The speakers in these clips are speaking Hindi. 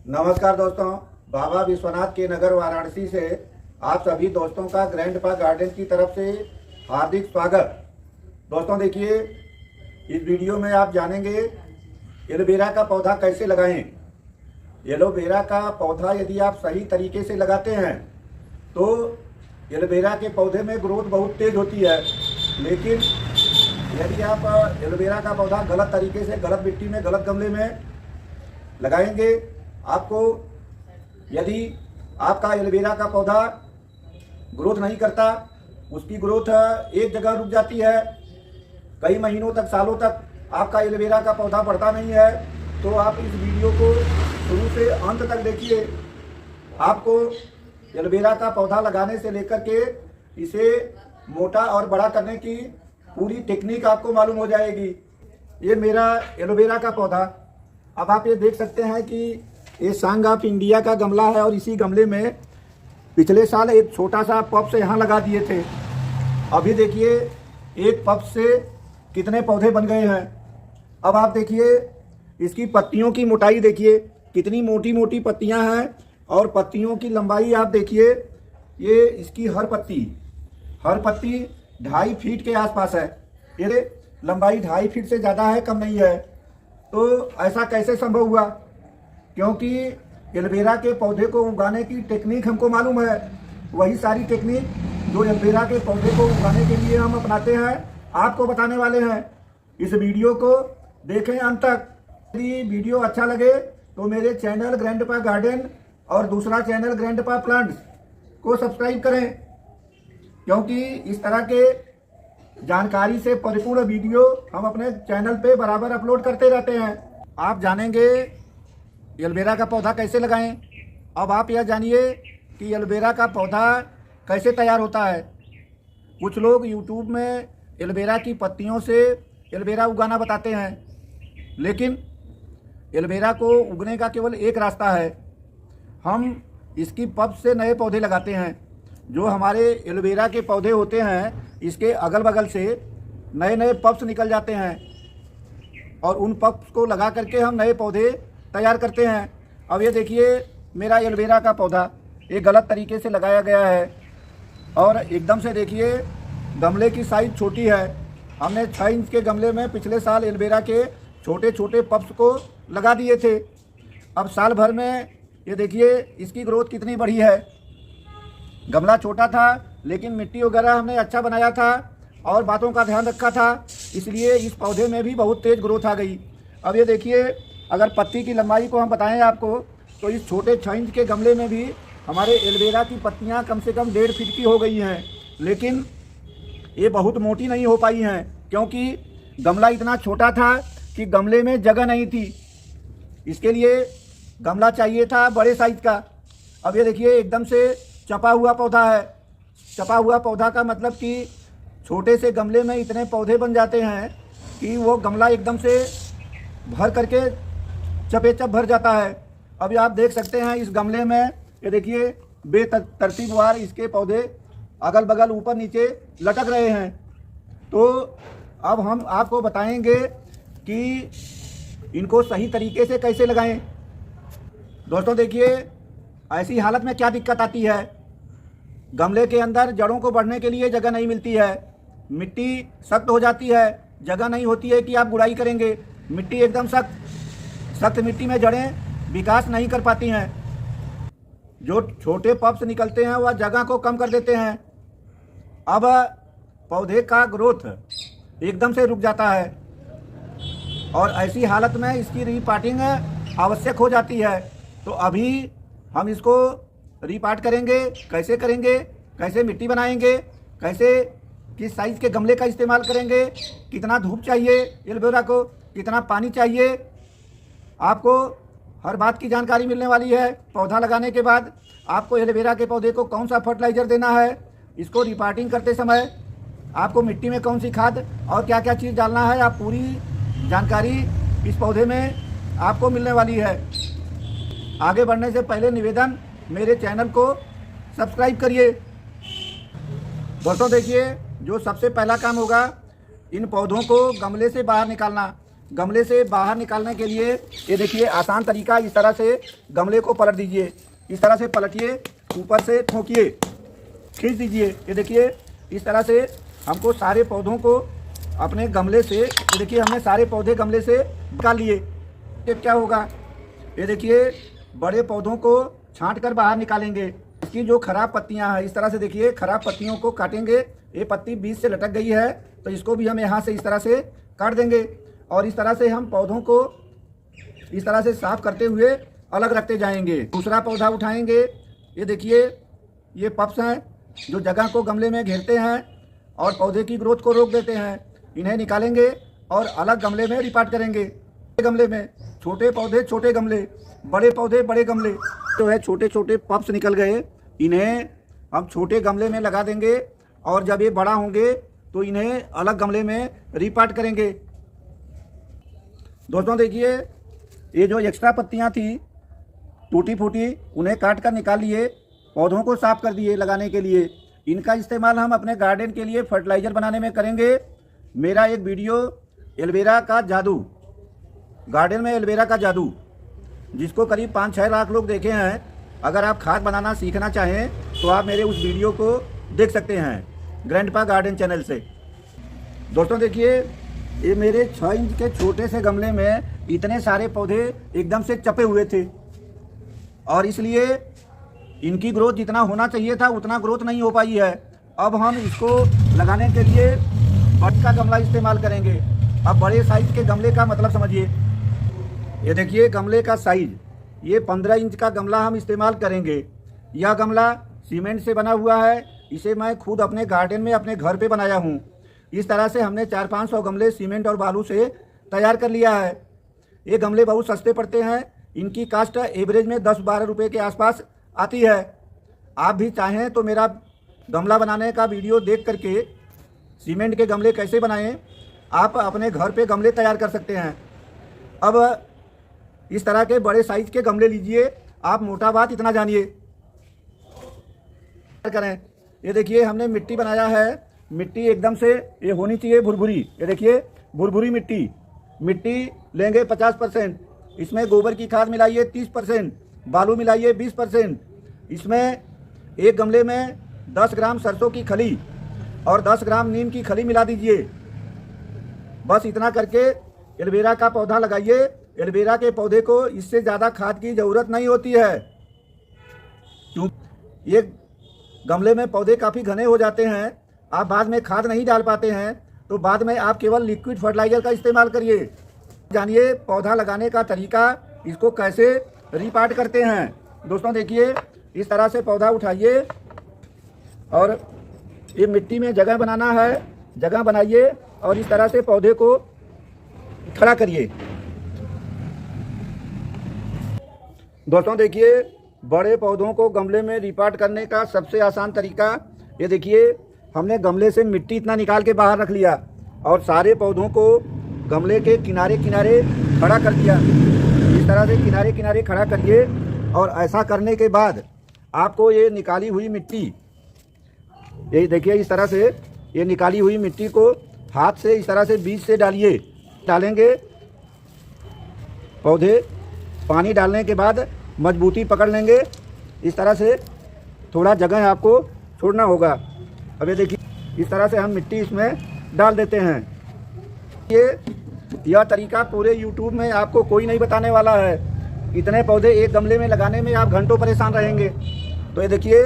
नमस्कार दोस्तों, बाबा विश्वनाथ के नगर वाराणसी से आप सभी दोस्तों का ग्रैंडपा गार्डन की तरफ से हार्दिक स्वागत। दोस्तों देखिए, इस वीडियो में आप जानेंगे एलोवेरा का पौधा कैसे लगाएं। एलोवेरा का पौधा यदि आप सही तरीके से लगाते हैं तो एलोवेरा के पौधे में ग्रोथ बहुत तेज होती है, लेकिन यदि आप एलोवेरा का पौधा गलत तरीके से गलत मिट्टी में गलत गमले में लगाएंगे, आपको यदि आपका एलोवेरा का पौधा ग्रोथ नहीं करता, उसकी ग्रोथ एक जगह रुक जाती है, कई महीनों तक सालों तक आपका एलोवेरा का पौधा बढ़ता नहीं है, तो आप इस वीडियो को शुरू से अंत तक देखिए। आपको एलोवेरा का पौधा लगाने से लेकर के इसे मोटा और बड़ा करने की पूरी टेक्निक आपको मालूम हो जाएगी। ये मेरा एलोवेरा का पौधा, अब आप ये देख सकते हैं कि ये सांग ऑफ इंडिया का गमला है और इसी गमले में पिछले साल एक छोटा सा पप से यहाँ लगा दिए थे। अभी देखिए एक पप से कितने पौधे बन गए हैं। अब आप देखिए इसकी पत्तियों की मोटाई देखिए, कितनी मोटी मोटी पत्तियां हैं और पत्तियों की लंबाई आप देखिए, ये इसकी हर पत्ती 2.5 फीट के आसपास है। ये लंबाई 2.5 फीट से ज़्यादा है, कम नहीं है। तो ऐसा कैसे संभव हुआ? क्योंकि एलोवेरा के पौधे को उगाने की टेक्निक हमको मालूम है। वही सारी टेक्निक जो एलोवेरा के पौधे को उगाने के लिए हम अपनाते हैं, आपको बताने वाले हैं। इस वीडियो को देखें अंत तक। यदि वीडियो अच्छा लगे तो मेरे चैनल ग्रैंडपा गार्डन और दूसरा चैनल ग्रैंडपा प्लांट्स को सब्सक्राइब करें, क्योंकि इस तरह के जानकारी से परिपूर्ण वीडियो हम अपने चैनल पे बराबर अपलोड करते रहते हैं। आप जानेंगे एलोवेरा का पौधा कैसे लगाएं। अब आप यह जानिए कि एलोवेरा का पौधा कैसे तैयार होता है। कुछ लोग यूट्यूब में एलोवेरा की पत्तियों से एलोवेरा उगाना बताते हैं, लेकिन एलोवेरा को उगने का केवल एक रास्ता है। हम इसकी पप से नए पौधे लगाते हैं। जो हमारे एलोवेरा के पौधे होते हैं, इसके अगल बगल से नए नए पप्स निकल जाते हैं और उन पप्स को लगा करके हम नए पौधे तैयार करते हैं। अब ये देखिए मेरा एलोवेरा का पौधा ये गलत तरीके से लगाया गया है और एकदम से देखिए गमले की साइज़ छोटी है। हमने 6 इंच के गमले में पिछले साल एलोवेरा के छोटे छोटे पप्स को लगा दिए थे। अब साल भर में ये देखिए इसकी ग्रोथ कितनी बढ़ी है। गमला छोटा था, लेकिन मिट्टी वगैरह हमने अच्छा बनाया था और बातों का ध्यान रखा था, इसलिए इस पौधे में भी बहुत तेज़ ग्रोथ आ गई। अब ये देखिए, अगर पत्ती की लंबाई को हम बताएं आपको, तो इस छोटे 6 इंच के गमले में भी हमारे एलोवेरा की पत्तियां कम से कम 1.5 फीट की हो गई हैं, लेकिन ये बहुत मोटी नहीं हो पाई हैं, क्योंकि गमला इतना छोटा था कि गमले में जगह नहीं थी। इसके लिए गमला चाहिए था बड़े साइज का। अब ये देखिए एकदम से चपा हुआ पौधा है। चपा हुआ पौधा का मतलब कि छोटे से गमले में इतने पौधे बन जाते हैं कि वो गमला एकदम से भर करके चपेचप भर जाता है। अभी आप देख सकते हैं इस गमले में, ये देखिए बेतरतीबवार इसके पौधे अगल बगल ऊपर नीचे लटक रहे हैं। तो अब हम आपको बताएंगे कि इनको सही तरीके से कैसे लगाएं। दोस्तों देखिए, ऐसी हालत में क्या दिक्कत आती है। गमले के अंदर जड़ों को बढ़ने के लिए जगह नहीं मिलती है, मिट्टी सख्त हो जाती है, जगह नहीं होती है कि आप गुड़ाई करेंगे। मिट्टी एकदम सख्त मिट्टी में जड़ें विकास नहीं कर पाती हैं। जो छोटे पप्स निकलते हैं वह जगह को कम कर देते हैं। अब पौधे का ग्रोथ एकदम से रुक जाता है और ऐसी हालत में इसकी रीपाटिंग आवश्यक हो जाती है। तो अभी हम इसको रीपार्ट करेंगे। कैसे करेंगे, कैसे मिट्टी बनाएंगे, कैसे किस साइज़ के गमले का इस्तेमाल करेंगे, कितना धूप चाहिए एलोवेरा को, कितना पानी चाहिए, आपको हर बात की जानकारी मिलने वाली है। पौधा लगाने के बाद आपको एलोवेरा के पौधे को कौन सा फर्टिलाइज़र देना है, इसको रिपार्टिंग करते समय आपको मिट्टी में कौन सी खाद और क्या क्या चीज़ डालना है, आप पूरी जानकारी इस पौधे में आपको मिलने वाली है। आगे बढ़ने से पहले निवेदन, मेरे चैनल को सब्सक्राइब करिए। दोस्तों देखिए, जो सबसे पहला काम होगा, इन पौधों को गमले से बाहर निकालना। गमले से बाहर निकालने के लिए ये देखिए आसान तरीका, इस तरह से गमले को पलट दीजिए, इस तरह से पलटिए, ऊपर से ठोकिए, खींच दीजिए। ये देखिए इस तरह से हमको सारे पौधों को अपने गमले से, ये देखिए हमने सारे पौधे गमले से निकाल लिए। ये क्या होगा, ये देखिए बड़े पौधों को छांट कर बाहर निकालेंगे। इसकी जो खराब पत्तियां हैं, इस तरह से देखिए खराब पत्तियों को काटेंगे। ये पत्ती बीच से लटक गई है तो इसको भी हम यहाँ से इस तरह से काट देंगे और इस तरह से हम पौधों को इस तरह से साफ करते हुए अलग रखते जाएंगे। दूसरा पौधा उठाएंगे। ये देखिए ये पप्स हैं जो जगह को गमले में घेरते हैं और पौधे की ग्रोथ को रोक देते हैं। इन्हें निकालेंगे और अलग गमले में रिपार्ट करेंगे। गमले में छोटे पौधे छोटे गमले, बड़े पौधे बड़े गमले। जो है छोटे छोटे पप्स निकल गए, इन्हें हम छोटे गमले में लगा देंगे और जब ये बड़ा होंगे तो इन्हें अलग गमले में रिपार्ट करेंगे। दोस्तों देखिए ये जो एक्स्ट्रा पत्तियां थी टूटी फूटी, उन्हें काट कर निकाल लिए, पौधों को साफ कर दिए लगाने के लिए। इनका इस्तेमाल हम अपने गार्डन के लिए फर्टिलाइज़र बनाने में करेंगे। मेरा एक वीडियो एलोवेरा का जादू, गार्डन में एलोवेरा का जादू, जिसको करीब 5-6 लाख लोग देखे हैं। अगर आप खाद बनाना सीखना चाहें तो आप मेरे उस वीडियो को देख सकते हैं ग्रैंडपा गार्डन चैनल से। दोस्तों देखिए ये मेरे 6 इंच के छोटे से गमले में इतने सारे पौधे एकदम से चपे हुए थे और इसलिए इनकी ग्रोथ जितना होना चाहिए था उतना ग्रोथ नहीं हो पाई है। अब हम इसको लगाने के लिए बट का गमला इस्तेमाल करेंगे। अब बड़े साइज के गमले का मतलब समझिए। ये देखिए गमले का साइज, ये 15 इंच का गमला हम इस्तेमाल करेंगे। यह गमला सीमेंट से बना हुआ है। इसे मैं खुद अपने गार्डन में अपने घर पे बनाया हूँ। इस तरह से हमने 400-500 गमले सीमेंट और बालू से तैयार कर लिया है। ये गमले बहुत सस्ते पड़ते हैं। इनकी कास्ट एवरेज में 10-12 रुपये के आसपास आती है। आप भी चाहें तो मेरा गमला बनाने का वीडियो देख करके सीमेंट के गमले कैसे बनाएं आप अपने घर पे गमले तैयार कर सकते हैं। अब इस तरह के बड़े साइज के गमले लीजिए। आप मोटा बात इतना जानिए करें। ये देखिए हमने मिट्टी बनाया है। मिट्टी एकदम से ये होनी चाहिए भुरभुरी। ये देखिए भुरभुरी मिट्टी, मिट्टी लेंगे 50%, इसमें गोबर की खाद मिलाइए 30%, बालू मिलाइए 20%। इसमें एक गमले में 10 ग्राम सरसों की खली और 10 ग्राम नीम की खली मिला दीजिए। बस इतना करके एलोवेरा का पौधा लगाइए। एलोवेरा के पौधे को इससे ज़्यादा खाद की ज़रूरत नहीं होती है। क्यों ये गमले में पौधे काफ़ी घने हो जाते हैं, आप बाद में खाद नहीं डाल पाते हैं, तो बाद में आप केवल लिक्विड फर्टिलाइज़र का इस्तेमाल करिए। जानिए पौधा लगाने का तरीका, इसको कैसे रिपार्ट करते हैं। दोस्तों देखिए इस तरह से पौधा उठाइए और ये मिट्टी में जगह बनाना है, जगह बनाइए और इस तरह से पौधे को खड़ा करिए। दोस्तों देखिए बड़े पौधों को गमले में रिपार्ट करने का सबसे आसान तरीका, ये देखिए हमने गमले से मिट्टी इतना निकाल के बाहर रख लिया और सारे पौधों को गमले के किनारे किनारे खड़ा कर दिया। इस तरह से किनारे किनारे खड़ा करिए और ऐसा करने के बाद आपको ये निकाली हुई मिट्टी, ये देखिए इस तरह से ये निकाली हुई मिट्टी को हाथ से इस तरह से बीज से डालिए। डालेंगे पौधे, पानी डालने के बाद मजबूती पकड़ लेंगे। इस तरह से थोड़ा जगह आपको छोड़ना होगा। अब ये देखिए इस तरह से हम मिट्टी इसमें डाल देते हैं। यह तरीका पूरे YouTube में आपको कोई नहीं बताने वाला है। इतने पौधे एक गमले में लगाने में आप घंटों परेशान रहेंगे। तो ये देखिए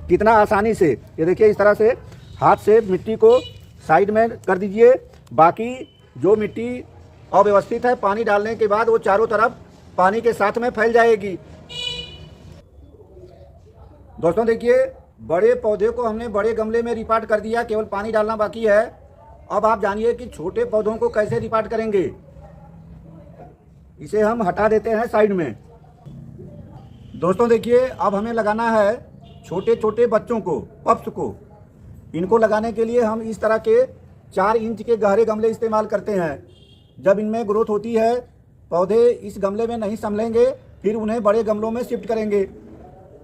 कितना आसानी से, ये देखिए इस तरह से हाथ से मिट्टी को साइड में कर दीजिए। बाकी जो मिट्टी अव्यवस्थित है पानी डालने के बाद वो चारों तरफ पानी के साथ में फैल जाएगी। दोस्तों देखिए बड़े पौधे को हमने बड़े गमले में रिपार्ट कर दिया, केवल पानी डालना बाकी है। अब आप जानिए कि छोटे पौधों को कैसे रिपार्ट करेंगे। इसे हम हटा देते हैं साइड में। दोस्तों देखिए अब हमें लगाना है छोटे छोटे बच्चों को, पप्स को। इनको लगाने के लिए हम इस तरह के 4 इंच के गहरे गमले इस्तेमाल करते हैं। जब इनमें ग्रोथ होती है पौधे इस गमले में नहीं संभलेंगे, फिर उन्हें बड़े गमलों में शिफ्ट करेंगे।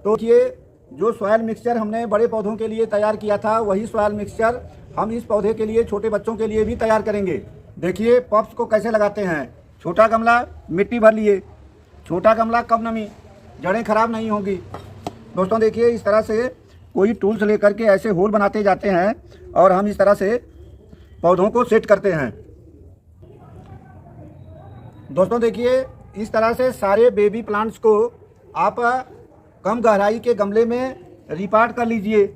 तो ये जो सॉयल मिक्सचर हमने बड़े पौधों के लिए तैयार किया था वही सॉयल मिक्सचर हम इस पौधे के लिए, छोटे बच्चों के लिए भी तैयार करेंगे। देखिए पॉप्स को कैसे लगाते हैं। छोटा गमला मिट्टी भर लिए, छोटा गमला कम नमी, जड़ें खराब नहीं होंगी। दोस्तों देखिए इस तरह से कोई टूल्स लेकर के ऐसे होल बनाते जाते हैं और हम इस तरह से पौधों को सेट करते हैं। दोस्तों देखिए इस तरह से सारे बेबी प्लांट्स को आप कम गहराई के गमले में रिपार्ट कर लीजिए।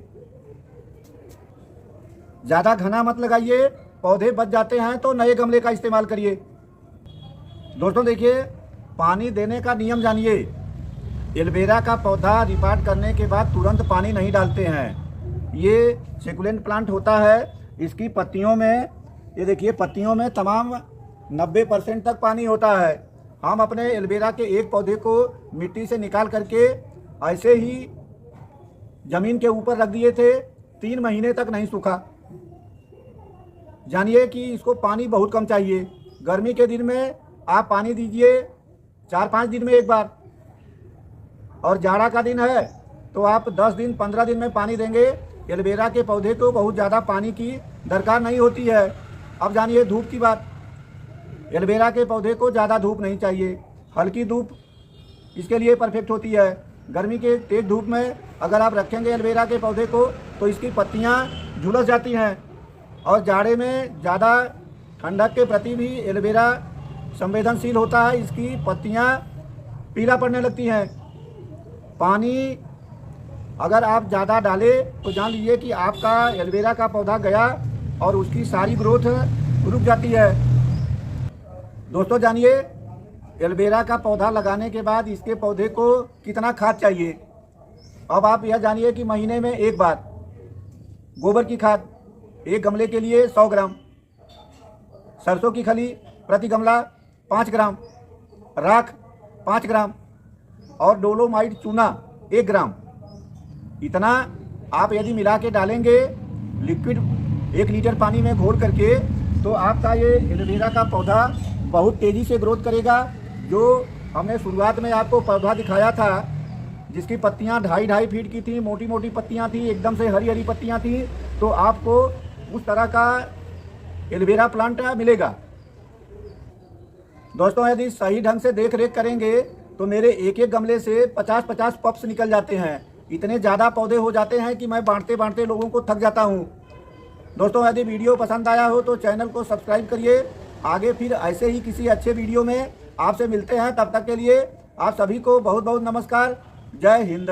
ज़्यादा घना मत लगाइए, पौधे बच जाते हैं तो नए गमले का इस्तेमाल करिए। दोस्तों देखिए पानी देने का नियम जानिए। एलोवेरा का पौधा रिपार्ट करने के बाद तुरंत पानी नहीं डालते हैं। ये सेकुलेंट प्लांट होता है, इसकी पत्तियों में ये देखिए पत्तियों में तमाम 90% तक पानी होता है। हम अपने एलोवेरा के एक पौधे को मिट्टी से निकाल करके ऐसे ही ज़मीन के ऊपर रख दिए थे, 3 महीने तक नहीं सूखा। जानिए कि इसको पानी बहुत कम चाहिए। गर्मी के दिन में आप पानी दीजिए 4-5 दिन में एक बार, और जाड़ा का दिन है तो आप 10 दिन 15 दिन में पानी देंगे। एलोवेरा के पौधे को बहुत ज़्यादा पानी की दरकार नहीं होती है। अब जानिए धूप की बात। एलोवेरा के पौधे को ज़्यादा धूप नहीं चाहिए, हल्की धूप इसके लिए परफेक्ट होती है। गर्मी के तेज धूप में अगर आप रखेंगे एलोवेरा के पौधे को तो इसकी पत्तियां झुलस जाती हैं, और जाड़े में ज़्यादा ठंडक के प्रति भी एलोवेरा संवेदनशील होता है। इसकी पत्तियां पीला पड़ने लगती हैं। पानी अगर आप ज़्यादा डालें तो जान लीजिए कि आपका एलोवेरा का पौधा गया और उसकी सारी ग्रोथ रुक जाती है। दोस्तों जानिए एलोवेरा का पौधा लगाने के बाद इसके पौधे को कितना खाद चाहिए। अब आप यह जानिए कि महीने में एक बार गोबर की खाद एक गमले के लिए 100 ग्राम, सरसों की खली प्रति गमला 5 ग्राम, राख 5 ग्राम और डोलोमाइट चूना 1 ग्राम, इतना आप यदि मिला के डालेंगे लिक्विड 1 लीटर पानी में घोल करके, तो आपका ये एलोवेरा का पौधा बहुत तेज़ी से ग्रोथ करेगा। जो हमने शुरुआत में आपको पौधा दिखाया था जिसकी पत्तियां 2.5 फीट की थी, मोटी मोटी पत्तियां थी, एकदम से हरी हरी पत्तियां थी, तो आपको उस तरह का एलोवेरा प्लांट मिलेगा। दोस्तों यदि सही ढंग से देख रेख करेंगे तो मेरे एक एक गमले से 50-50 पप्स निकल जाते हैं। इतने ज़्यादा पौधे हो जाते हैं कि मैं बांटते बांटते लोगों को थक जाता हूँ। दोस्तों यदि वीडियो पसंद आया हो तो चैनल को सब्सक्राइब करिए। आगे फिर ऐसे ही किसी अच्छे वीडियो में आपसे मिलते हैं। तब तक के लिए आप सभी को बहुत बहुत नमस्कार। जय हिंद।